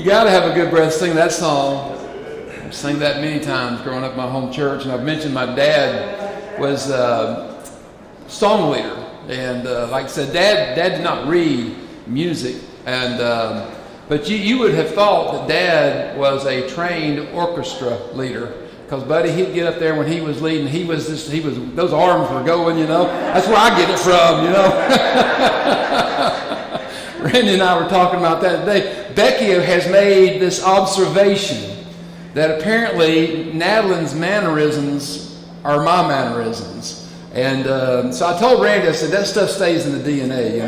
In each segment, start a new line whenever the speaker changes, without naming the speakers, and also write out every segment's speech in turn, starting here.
got to have a good breath to sing that song. I've sang that many times growing up in my home church, and I've mentioned my dad was song leader, and like I said, Dad did not read music, and but you would have thought that Dad was a trained orchestra leader. Because Buddy, he'd get up there when he was leading, those arms were going, That's where I get it from, Randy and I were talking about that today. Becky has made this observation that apparently Natalie's mannerisms are my mannerisms. And so I told Randy, I said, that stuff stays in the DNA,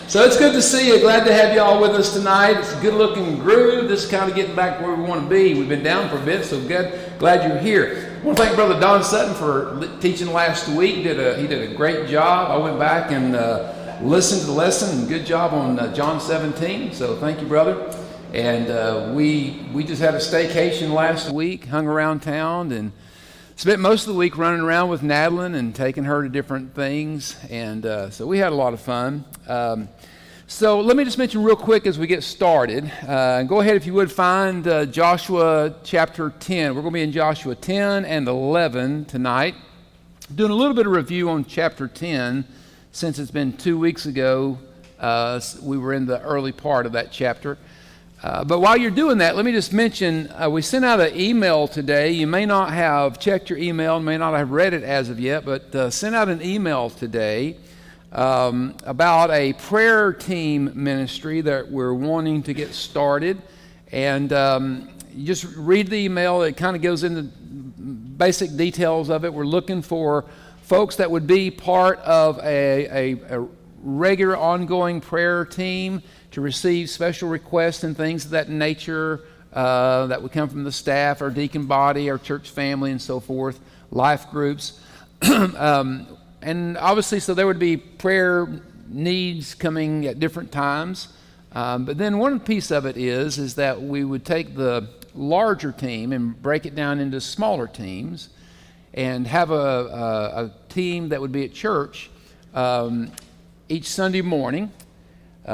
So it's good to see you. Glad to have you all with us tonight. It's a good-looking groove. This is kind of getting back where we want to be. We've been down for a bit, so glad you're here. I want to thank Brother Don Sutton for teaching last week. He did a great job. I went back and listened to the lesson. Good job on John 17. So thank you, brother. And we just had a staycation last week, hung around town, and spent most of the week running around with Natalie and taking her to different things, and so we had a lot of fun. So let me just mention real quick as we get started. Go ahead, if you would, find Joshua chapter 10. We're going to be in Joshua 10 and 11 tonight. Doing a little bit of review on chapter 10 since it's been 2 weeks ago. We were in the early part of that chapter. But while you're doing that, let me just mention, we sent out an email today. You may not have checked your email, may not have read it as of yet, but sent out an email today about a prayer team ministry that we're wanting to get started. And you just read the email. It kind of goes into basic details of it. We're looking for folks that would be part of a regular ongoing prayer team to receive special requests and things of that nature that would come from the staff, our deacon body, our church family, and so forth, life groups. And obviously, so there would be prayer needs coming at different times. But then one piece of it is that we would take the larger team and break it down into smaller teams and have a team that would be at church each Sunday morning,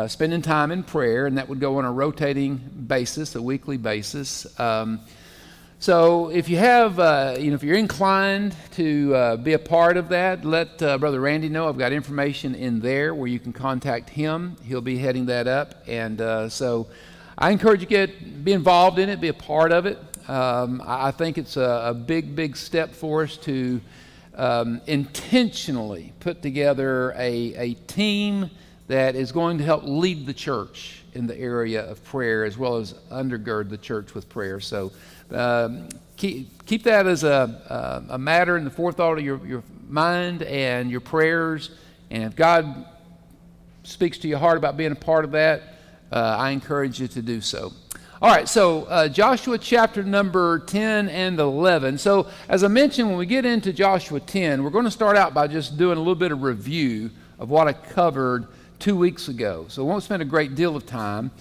spending time in prayer, and that would go on a rotating basis, a weekly basis. So if you have, if you're inclined to be a part of that, let Brother Randy know. I've got information in there where you can contact him. He'll be heading that up, and so I encourage you to be involved in it, be a part of it. I think it's a big step for us to intentionally put together a team that is going to help lead the church in the area of prayer, as well as undergird the church with prayer. So keep that as a matter in the forethought of your mind and your prayers. And if God speaks to your heart about being a part of that, I encourage you to do so. All right, so Joshua chapter number 10 and 11. So as I mentioned, when we get into Joshua 10, we're going to start out by just doing a little bit of review of what I covered 2 weeks ago. So we won't spend a great deal of time.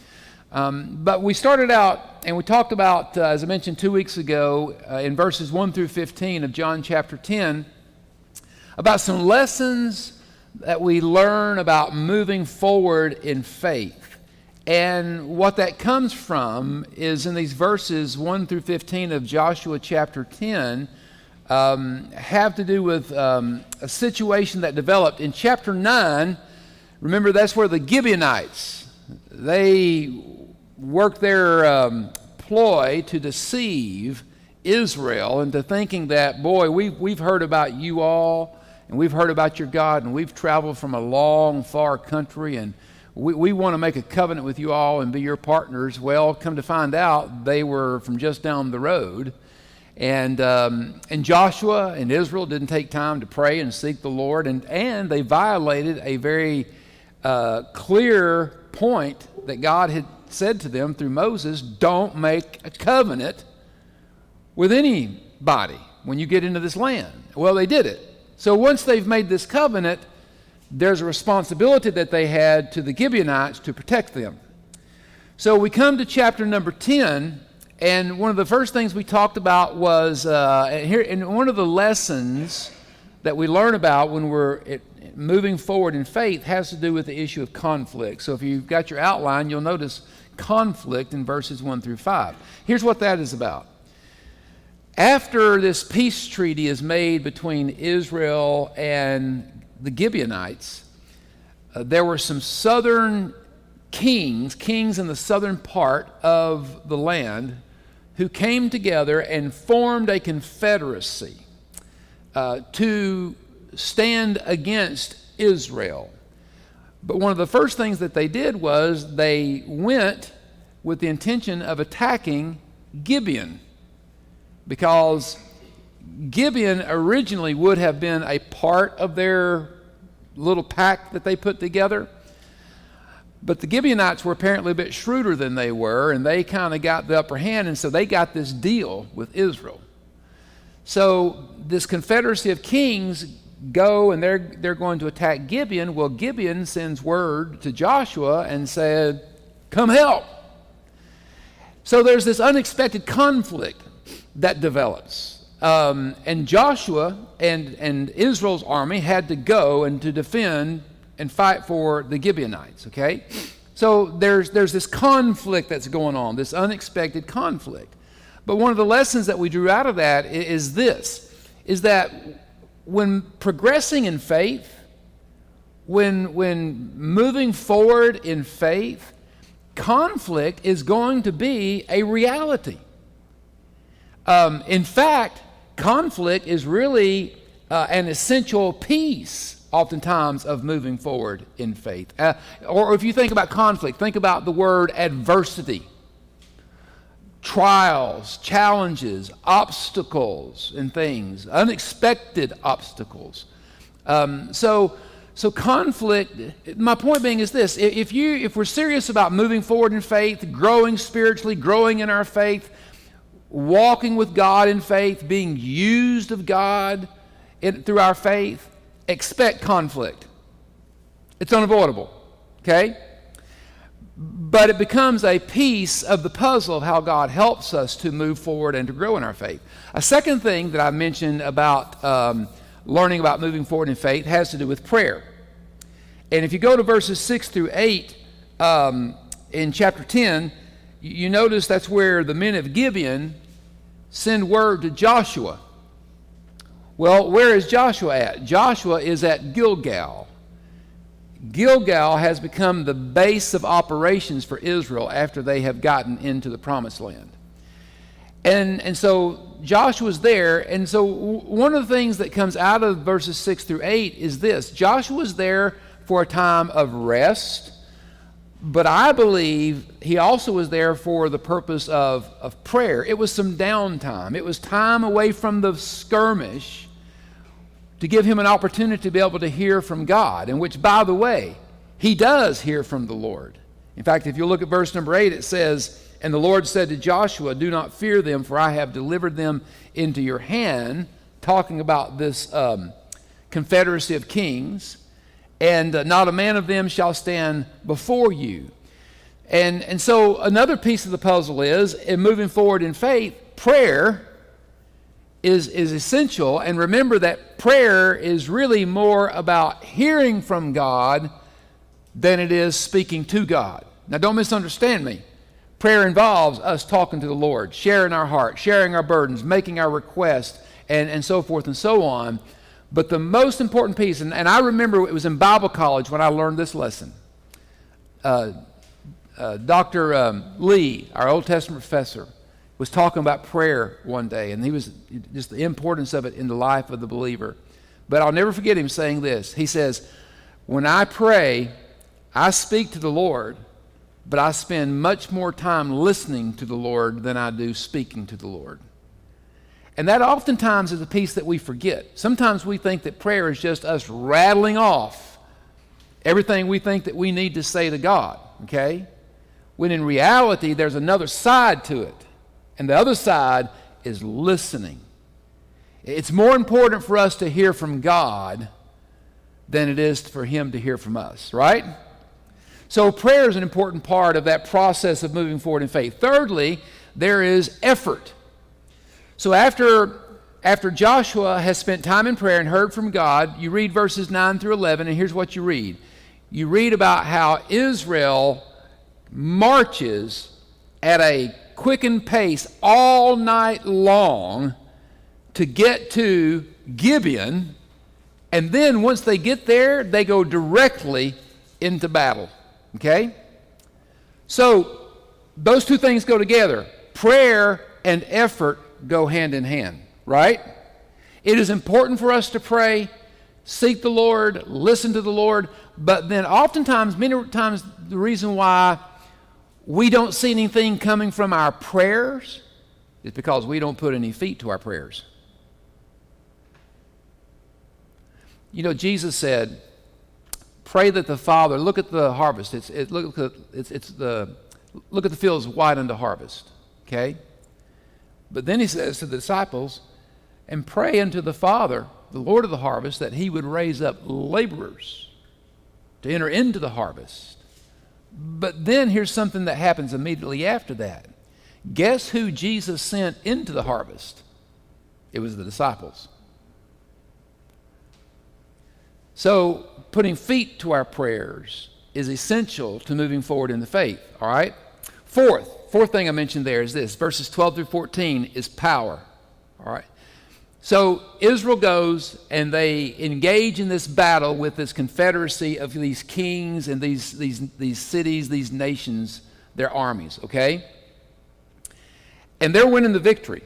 But we started out and we talked about, as I mentioned 2 weeks ago, in verses 1 through 15 of John chapter 10, about some lessons that we learn about moving forward in faith. And what that comes from is in these verses 1 through 15 of Joshua chapter 10 have to do with a situation that developed in chapter 9. Remember, that's where the Gibeonites, they worked their ploy to deceive Israel into thinking that, boy, we've heard about you all, and we've heard about your God, and we've traveled from a long, far country, and we want to make a covenant with you all and be your partners. Well, come to find out, they were from just down the road. And Joshua and Israel didn't take time to pray and seek the Lord, and they violated a very clear point that God had said to them through Moses: don't make a covenant with anybody when you get into this land. Well, they did it. So once they've made this covenant, there's a responsibility that they had to the Gibeonites to protect them. So we come to chapter number 10, and one of the first things we talked about was here, and one of the lessons that we learn about when we're moving forward in faith has to do with the issue of conflict. So if you've got your outline, you'll notice conflict in verses 1 through 5. Here's what that is about. After this peace treaty is made between Israel and the Gibeonites, there were some southern kings in the southern part of the land, who came together and formed a confederacy to stand against Israel. But one of the first things that they did was they went with the intention of attacking Gibeon, because Gibeon originally would have been a part of their little pact that they put together. But the Gibeonites were apparently a bit shrewder than they were, and they kind of got the upper hand, and so they got this deal with Israel. So this confederacy of kings go, and they're going to attack Gibeon. Well, Gibeon sends word to Joshua and said, "Come help." So there's this unexpected conflict that develops. And Joshua and Israel's army had to go and to defend and fight for the Gibeonites, okay? So there's this conflict that's going on, this unexpected conflict. But one of the lessons that we drew out of that is that when progressing in faith, when moving forward in faith, conflict is going to be a reality. In fact, conflict is really an essential piece oftentimes of moving forward in faith. Or if you think about conflict, think about the word adversity. Trials, challenges, obstacles and things, unexpected obstacles. So conflict, my point being is this: if we're serious about moving forward in faith, growing spiritually, growing in our faith, walking with God in faith, being used of God through our faith, expect conflict. It's unavoidable, okay? But it becomes a piece of the puzzle of how God helps us to move forward and to grow in our faith. A second thing that I mentioned about learning about moving forward in faith has to do with prayer. And if you go to verses 6 through 8 in chapter 10, you notice that's where the men of Gibeon send word to Joshua. Well, where is Joshua at? Joshua is at Gilgal. Gilgal has become the base of operations for Israel after they have gotten into the promised land. And so Joshua's there, and so one of the things that comes out of verses 6 through 8 is this: Joshua's there for a time of rest, but I believe he also was there for the purpose of prayer. It was some downtime. It was time away from the skirmish to give him an opportunity to be able to hear from God, in which, by the way, he does hear from the Lord. In fact, if you look at verse number 8, it says, "And the Lord said to Joshua, 'Do not fear them, for I have delivered them into your hand,'" talking about this confederacy of kings, "and not a man of them shall stand before you." And so another piece of the puzzle is, in moving forward in faith, prayer is essential. And remember that prayer is really more about hearing from God than it is speaking to God. Now, don't misunderstand me. Prayer involves us talking to the Lord, sharing our heart, sharing our burdens, making our requests, and so forth and so on. But the most important piece, and I remember it was in Bible college when I learned this lesson. Dr. Lee, our Old Testament professor, was talking about prayer one day, and he was just the importance of it in the life of the believer. But I'll never forget him saying this. He says, "When I pray, I speak to the Lord, but I spend much more time listening to the Lord than I do speaking to the Lord." And that oftentimes is a piece that we forget. Sometimes we think that prayer is just us rattling off everything we think that we need to say to God, okay? When in reality, there's another side to it. And the other side is listening. It's more important for us to hear from God than it is for Him to hear from us, right? So prayer is an important part of that process of moving forward in faith. Thirdly, there is effort. So after after Joshua has spent time in prayer and heard from God, you read verses 9 through 11, and here's what you read. You read about how Israel marches at a quickened pace all night long to get to Gibeon, and then once they get there, they go directly into battle. Okay? So those two things go together. Prayer and effort go hand in hand, right? It is important for us to pray, seek the Lord, listen to the Lord, but then oftentimes, many times, the reason why we don't see anything coming from our prayers is because we don't put any feet to our prayers. You know, Jesus said, pray that the Father, look at the harvest. Look at the fields white unto harvest. Okay? But then he says to the disciples, and pray unto the Father, the Lord of the harvest, that he would raise up laborers to enter into the harvest. But then here's something that happens immediately after that. Guess who Jesus sent into the harvest? It was the disciples. So putting feet to our prayers is essential to moving forward in the faith, all right? Fourth thing I mentioned there is this. Verses 12 through 14 is power, all right? So Israel goes and they engage in this battle with this confederacy of these kings and these cities, these nations, their armies, okay? And they're winning the victory.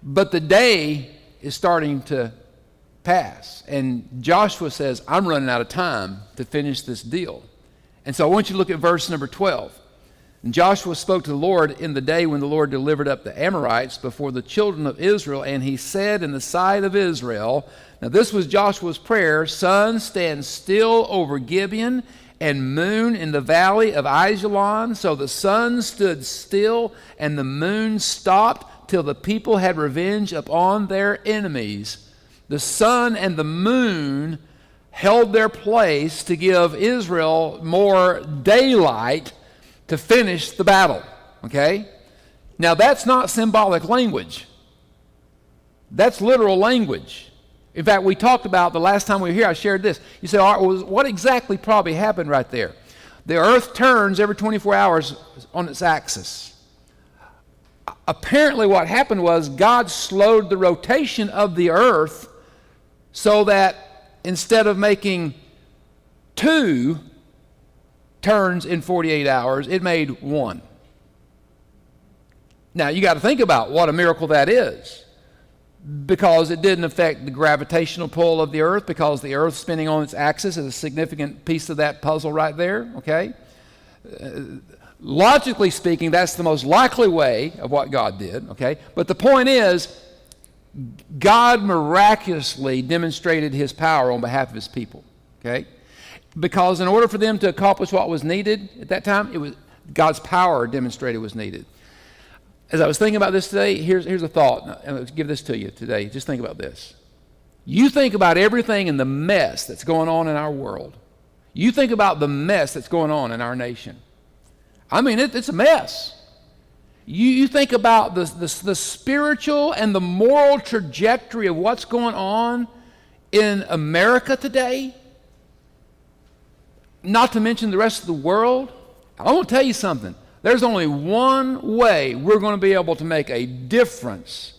But the day is starting to pass. And Joshua says, I'm running out of time to finish this deal. And so I want you to look at verse number 12. And Joshua spoke to the Lord in the day when the Lord delivered up the Amorites before the children of Israel, and he said in the sight of Israel, now this was Joshua's prayer, sun, stand still over Gibeon, and moon in the valley of Ajalon. So the sun stood still, and the moon stopped till the people had revenge upon their enemies. The sun and the moon held their place to give Israel more daylight to finish the battle, okay? Now that's not symbolic language. That's literal language. In fact, we talked about the last time we were here, I shared this. You say, all right, well, what exactly probably happened right there? The earth turns every 24 hours on its axis. Apparently what happened was God slowed the rotation of the earth so that instead of making 2 turns in 48 hours, it made 1. Now, you got to think about what a miracle that is, because it didn't affect the gravitational pull of the earth, because the earth spinning on its axis is a significant piece of that puzzle right there, okay? Logically speaking, that's the most likely way of what God did, okay? But the point is, God miraculously demonstrated his power on behalf of his people, okay? Because in order for them to accomplish what was needed at that time, it was God's power demonstrated was needed. As I was thinking about this today, here's a thought. And let's give this to you today. Just think about this. You think about everything in the mess that's going on in our world. You think about the mess that's going on in our nation. I mean, it's a mess. You think about the spiritual and the moral trajectory of what's going on in America today, not to mention the rest of the world. I want to tell you something. There's only one way we're going to be able to make a difference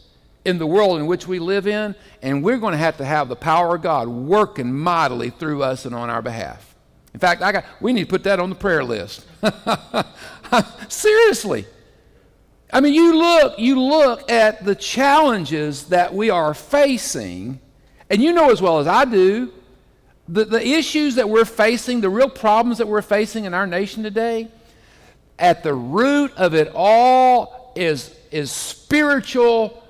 in the world in which we live in, and we're going to have the power of God working mightily through us and on our behalf. In fact, we need to put that on the prayer list. Seriously. I mean, you look at the challenges that we are facing, and you know as well as I do, the issues that we're facing, the real problems that we're facing in our nation today, at the root of it all is spiritual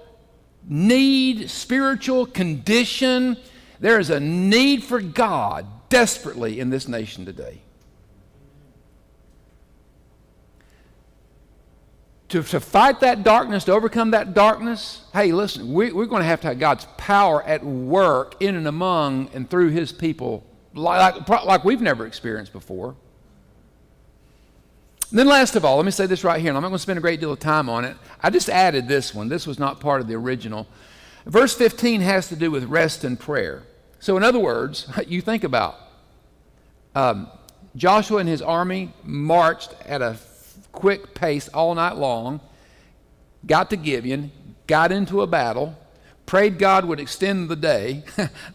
need, spiritual condition. There is a need for God desperately in this nation today. To fight that darkness, to overcome that darkness, hey, listen, we're going to have God's power at work in and among and through his people like we've never experienced before. And then last of all, let me say this right here, and I'm not going to spend a great deal of time on it. I just added this one. This was not part of the original. Verse 15 has to do with rest and prayer. So in other words, you think about Joshua and his army marched at a quick pace all night long, got to Gibeon, got into a battle, prayed God would extend the day.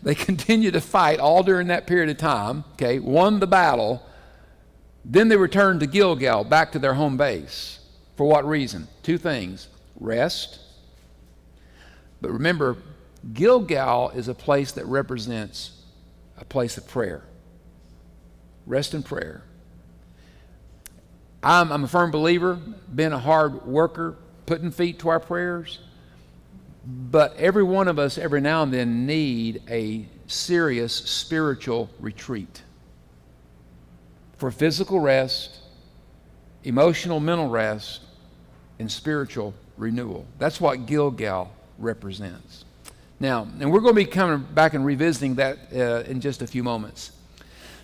They continued to fight all during that period of time, okay, won the battle. Then they returned to Gilgal, back to their home base. For what reason? Two things: rest. But remember, Gilgal is a place that represents a place of prayer. Rest and prayer. I'm a firm believer, being a hard worker, putting feet to our prayers. But every one of us, every now and then, need a serious spiritual retreat for physical rest, emotional, mental rest, and spiritual renewal. That's what Gilgal represents. Now, and we're going to be coming back and revisiting that in just a few moments.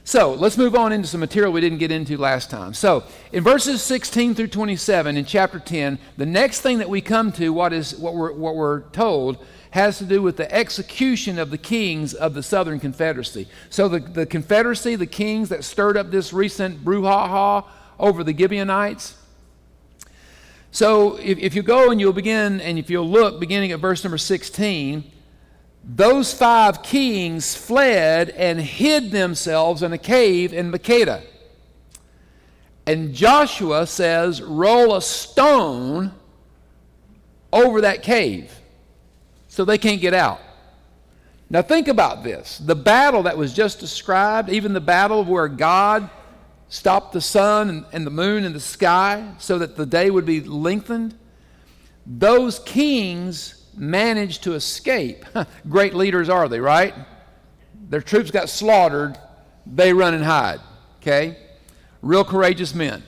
So let's move on into some material we didn't get into last time. So in verses 16 through 27 in chapter 10, the next thing that we come to, what we're told, has to do with the execution of the kings of the Southern Confederacy. So the Confederacy, the kings that stirred up this recent brouhaha over the Gibeonites. So if you go and you'll begin, and if you'll look, beginning at verse number 16, those 5 kings fled and hid themselves in a cave in Makkedah. And Joshua says, roll a stone over that cave so they can't get out. Now think about this. The battle that was just described, even the battle where God stopped the sun and the moon in the sky so that the day would be lengthened, those kings managed to escape. Great leaders are they, right? Their troops got slaughtered, they run and hide, okay? Real courageous men.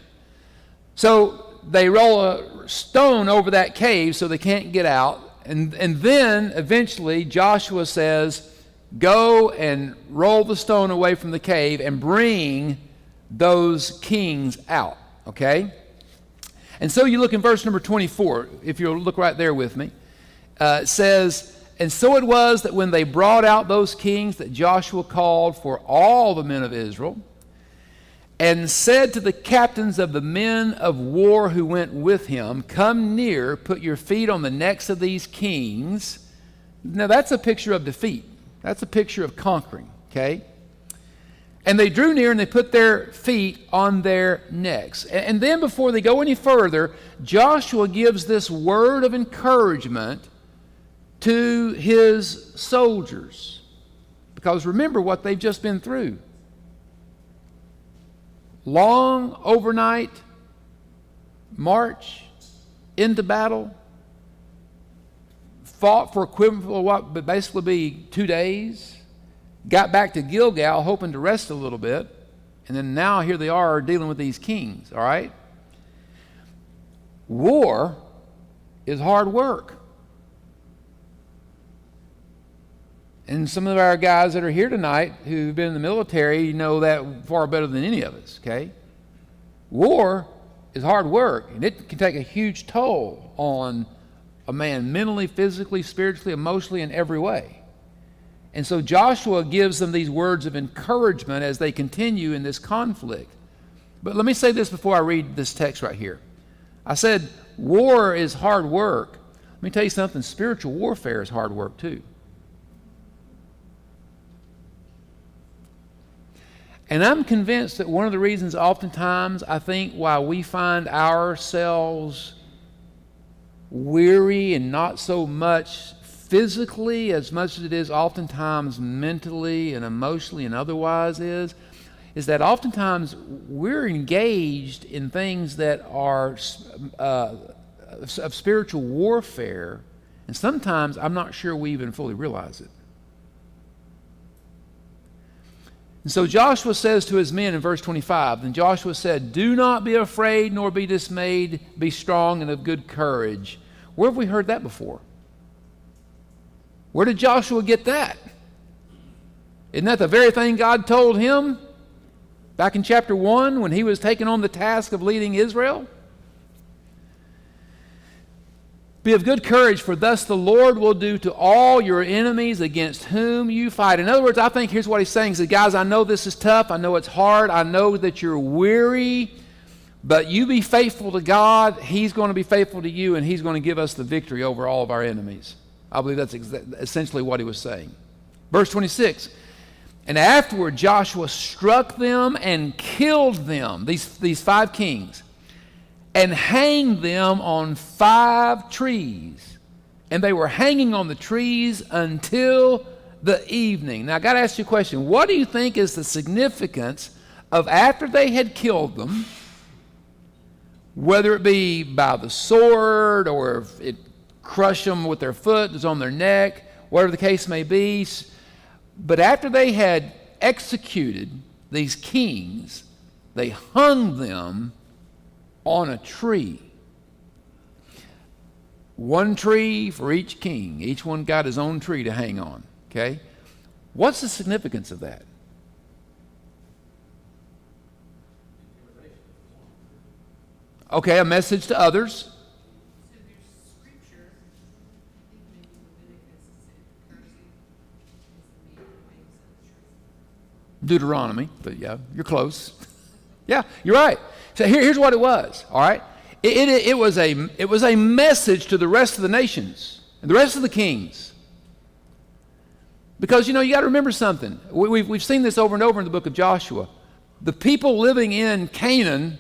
So they roll a stone over that cave so they can't get out, and then eventually Joshua says, go and roll the stone away from the cave and bring those kings out, okay? And so you look in verse number 24, if you'll look right there with me. It says, and so it was that when they brought out those kings, that Joshua called for all the men of Israel and said to the captains of the men of war who went with him, come near, put your feet on the necks of these kings. Now that's a picture of defeat. That's a picture of conquering, okay? And they drew near and they put their feet on their necks. And then before they go any further, Joshua gives this word of encouragement to his soldiers. Because remember what they've just been through. Long overnight march into battle. Fought for equivalent of what would basically be 2 days. Got back to Gilgal hoping to rest a little bit. And then now here they are dealing with these kings, all right? War is hard work. And some of our guys that are here tonight who've been in the military know that far better than any of us, okay? War is hard work, and it can take a huge toll on a man mentally, physically, spiritually, emotionally, in every way. And so Joshua gives them these words of encouragement as they continue in this conflict. But let me say this before I read this text right here. I said war is hard work. Let me tell you something, spiritual warfare is hard work too. And I'm convinced that one of the reasons oftentimes I think why we find ourselves weary and not so much physically as much as it is oftentimes mentally and emotionally and otherwise is that oftentimes we're engaged in things that are of spiritual warfare, and sometimes I'm not sure we even fully realize it. And so Joshua says to his men in verse 25, then Joshua said, do not be afraid nor be dismayed, be strong and of good courage. Where have we heard that before? Where did Joshua get that? Isn't that the very thing God told him back in chapter 1 when he was taking on the task of leading Israel? Be of good courage, for thus the Lord will do to all your enemies against whom you fight. In other words, I think here's what he's saying. He said, guys, I know this is tough. I know it's hard. I know that you're weary. But you be faithful to God. He's going to be faithful to you, and he's going to give us the victory over all of our enemies. I believe that's essentially what he was saying. Verse 26. And afterward Joshua struck them and killed them, these 5 kings, and hanged them on 5 trees. And they were hanging on the trees until the evening. Now, I got to ask you a question. What do you think is the significance of after they had killed them, whether it be by the sword or if it crushed them with their foot, it was on their neck, whatever the case may be, but after they had executed these kings, they hung them on a tree. 1 tree for each king. Each one got his own tree to hang on. Okay? What's the significance of that? Okay, a message to others.
So there's scripture, I think maybe Leviticus said, cursing is the man who hangs on the tree.
Deuteronomy, but yeah, you're close. Yeah, you're right. So here's what it was, all right? It was a message to the rest of the nations and the rest of the kings. Because, you got to remember something. We've seen this over and over in the book of Joshua. The people living in Canaan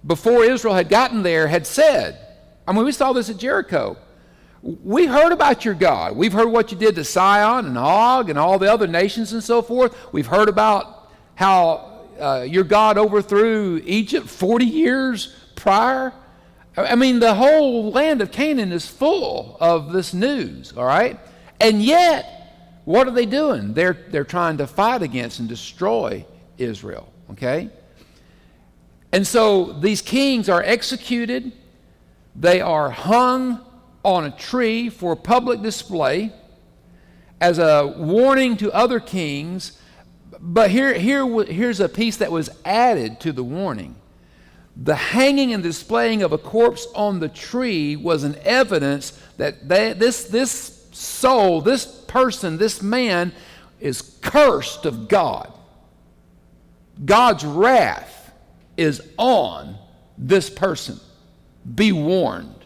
before Israel had gotten there had said, we saw this at Jericho. We heard about your God. We've heard what you did to Sihon and Og and all the other nations and so forth. We've heard about how your God overthrew Egypt 40 years prior. The whole land of Canaan is full of this news, all right? And yet, what are they doing? They're trying to fight against and destroy Israel, okay? And so these kings are executed. They are hung on a tree for public display as a warning to other kings. But here's a piece that was added to the warning. The hanging and displaying of a corpse on the tree was an evidence that this soul, this person, this man is cursed of God. God's wrath is on this person. Be warned.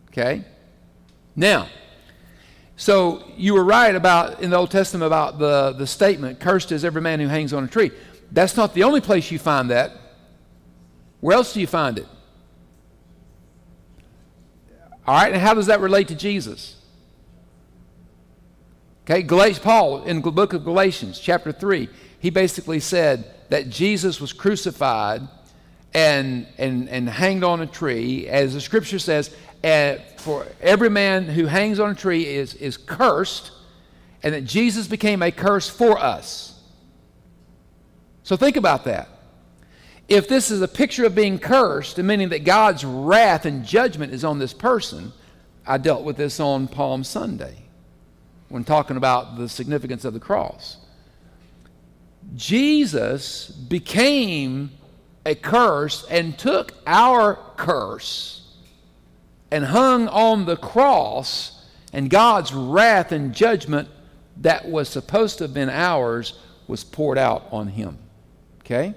Okay? Now, so you were right about, in the Old Testament, about the statement, cursed is every man who hangs on a tree. That's not the only place you find that. Where else do you find it? All right, and how does that relate to Jesus? Okay, Paul, in the book of Galatians, chapter 3, he basically said that Jesus was crucified and hanged on a tree, as the scripture says, for every man who hangs on a tree is cursed, and that Jesus became a curse for us. So think about that. If this is a picture of being cursed, meaning that God's wrath and judgment is on this person, I dealt with this on Palm Sunday when talking about the significance of the cross. Jesus became a curse and took our curse and hung on the cross, and God's wrath and judgment that was supposed to have been ours was poured out on him. Okay?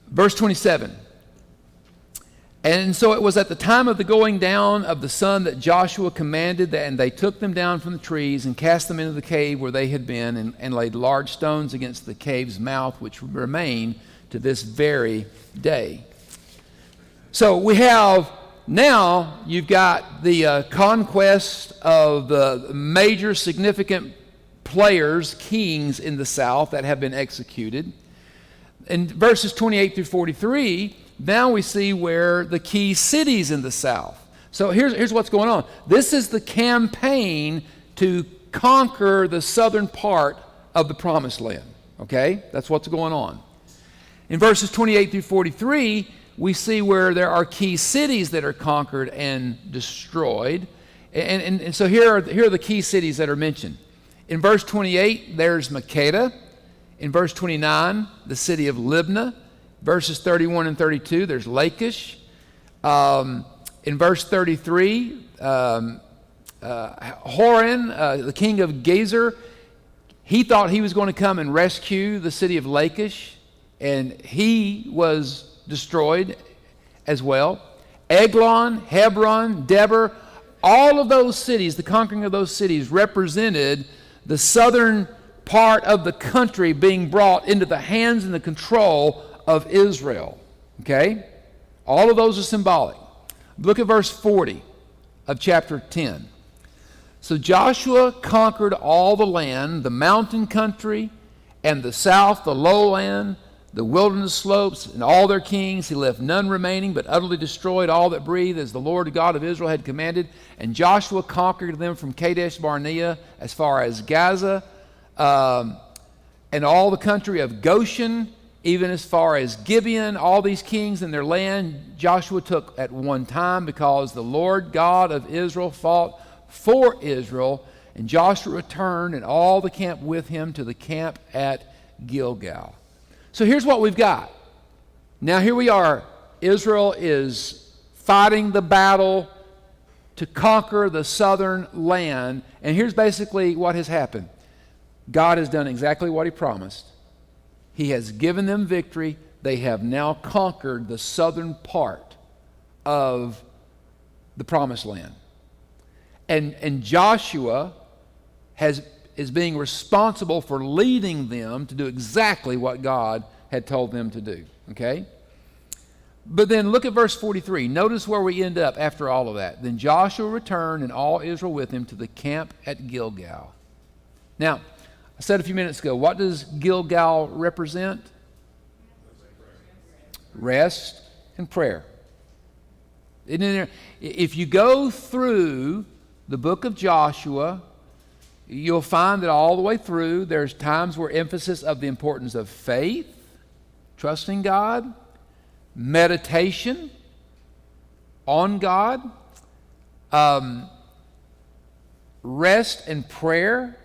Verse 27. And so it was at the time of the going down of the sun that Joshua commanded that, and they took them down from the trees and cast them into the cave where they had been, and laid large stones against the cave's mouth, which remain to this very day. So we have now, you've got the conquest of the major significant players, kings in the south that have been executed. In verses 28 through 43, now we see where the key cities in the south. So here's what's going on. This is the campaign to conquer the southern part of the promised land. Okay? That's what's going on. In verses 28 through 43, we see where there are key cities that are conquered and destroyed. And so here are the key cities that are mentioned. In verse 28, there's Makkedah. In verse 29, the city of Libnah. verses 31 and 32, there's Lachish. In verse 33, Horan, the king of Gezer, he thought he was going to come and rescue the city of Lachish, and he was destroyed as well. Eglon, Hebron, Debir, all of those cities, the conquering of those cities, represented the southern part of the country being brought into the hands and the control of Israel. Okay? All of those are symbolic. Look at verse 40 of chapter 10. So Joshua conquered all the land, the mountain country, and the south, the lowland, the wilderness slopes, and all their kings. He left none remaining, but utterly destroyed all that breathed, as the Lord God of Israel had commanded. And Joshua conquered them from Kadesh Barnea as far as Gaza, and all the country of Goshen, even as far as Gibeon. All these kings and their land Joshua took at one time, because the Lord God of Israel fought for Israel. And Joshua returned, and all the camp with him, to the camp at Gilgal. So here's what we've got. Now here we are. Israel is fighting the battle to conquer the southern land. And here's basically what has happened. God has done exactly what he promised. He has given them victory. They have now conquered the southern part of the promised land. And Joshua is being responsible for leading them to do exactly what God had told them to do. Okay? But then look at verse 43. Notice where we end up after all of that. Then Joshua returned, and all Israel with him, to the camp at Gilgal. Now, I said a few minutes ago, what does Gilgal represent? Rest and prayer. Isn't it there? If you go through the book of Joshua, you'll find that all the way through, there's times where emphasis of the importance of faith, trusting God, meditation on God, rest and prayer,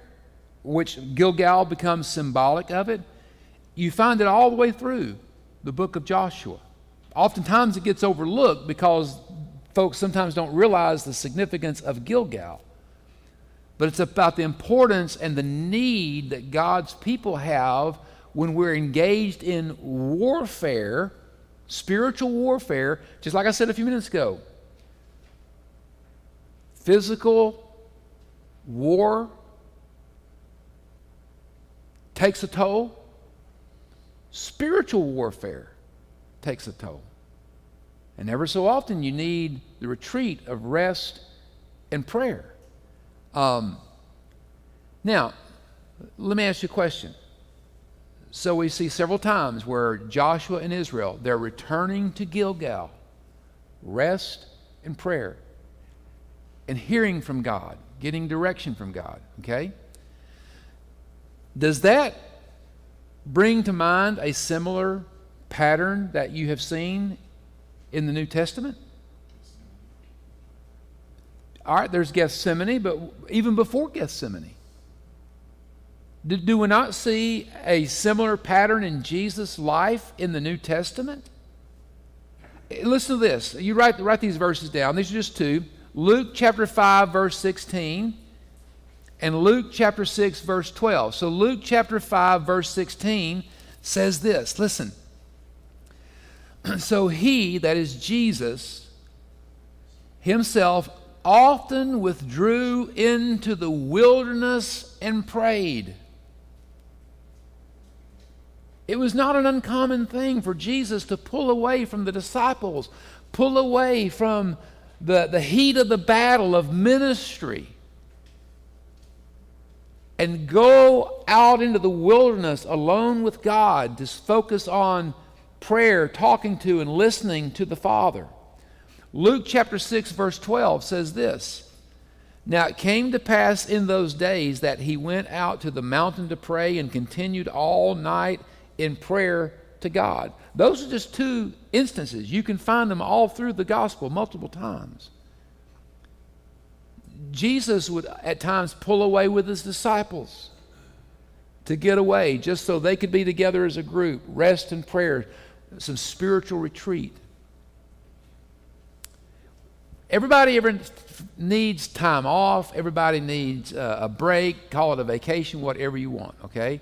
which Gilgal becomes symbolic of it. You find it all the way through the book of Joshua. Oftentimes it gets overlooked because folks sometimes don't realize the significance of Gilgal. But it's about the importance and the need that God's people have when we're engaged in warfare, spiritual warfare, just like I said a few minutes ago. Physical war takes a toll. Spiritual warfare takes a toll. And ever so often you need the retreat of rest and prayer. Now, let me ask you a question. So we see several times where Joshua and Israel, they're returning to Gilgal, rest and prayer, and hearing from God, getting direction from God, okay? Does that bring to mind a similar pattern that you have seen in the New Testament? All right, there's Gethsemane, but even before Gethsemane, do we not see a similar pattern in Jesus' life in the New Testament? Listen to this. You write these verses down. These are just two. Luke chapter 5, verse 16, and Luke chapter 6, verse 12. So Luke chapter 5, verse 16 says this. Listen. So he, that is Jesus, himself often withdrew into the wilderness and prayed. It was not an uncommon thing for Jesus to pull away from the disciples, pull away from the heat of the battle of ministry, and go out into the wilderness alone with God to focus on prayer, talking to and listening to the Father. Luke chapter 6, verse 12 says this. Now it came to pass in those days that he went out to the mountain to pray and continued all night in prayer to God. Those are just two instances. You can find them all through the gospel multiple times. Jesus would at times pull away with his disciples to get away just so they could be together as a group, rest in prayer, some spiritual retreat. Everybody ever needs time off. Everybody needs a break. Call it a vacation, whatever you want, okay?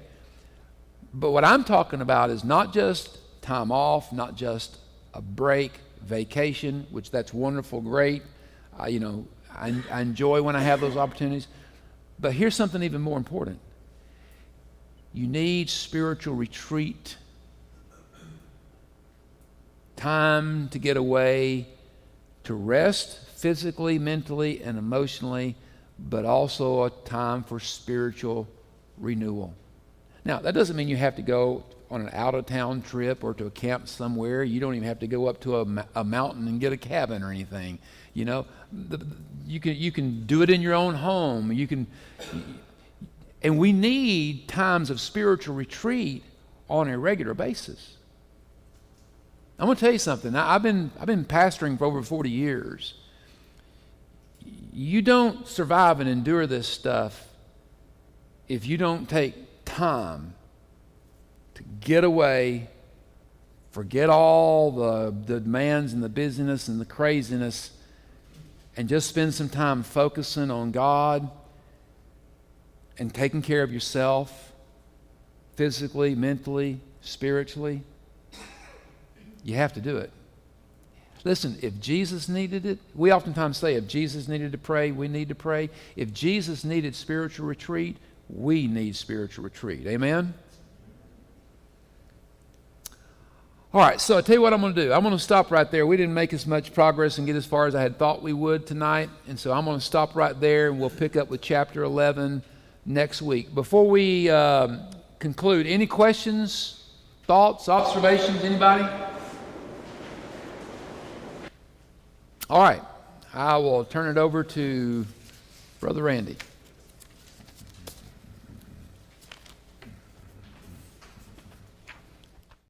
But what I'm talking about is not just time off, not just a break, vacation, which that's wonderful, great. I enjoy when I have those opportunities. But here's something even more important. You need spiritual retreat. Time to get away, to rest physically, mentally, and emotionally, but also a time for spiritual renewal. Now, that doesn't mean you have to go on an out-of-town trip or to a camp somewhere. You don't even have to go up to a mountain and get a cabin or anything. You know, you can do it in your own home. And we need times of spiritual retreat on a regular basis. I'm going to tell you something. I've been pastoring for over 40 years. You don't survive and endure this stuff if you don't take time to get away, forget all the demands and the busyness and the craziness, and just spend some time focusing on God and taking care of yourself physically, mentally, spiritually. You have to do it. Listen, if Jesus needed it, we oftentimes say if Jesus needed to pray, we need to pray. If Jesus needed spiritual retreat, we need spiritual retreat. Amen? All right, so I'll tell you what I'm going to do. I'm going to stop right there. We didn't make as much progress and get as far as I had thought we would tonight, and so I'm going to stop right there, and we'll pick up with chapter 11 next week. Before we conclude, any questions, thoughts, observations, anybody? All right, I will turn it over to Brother Randy.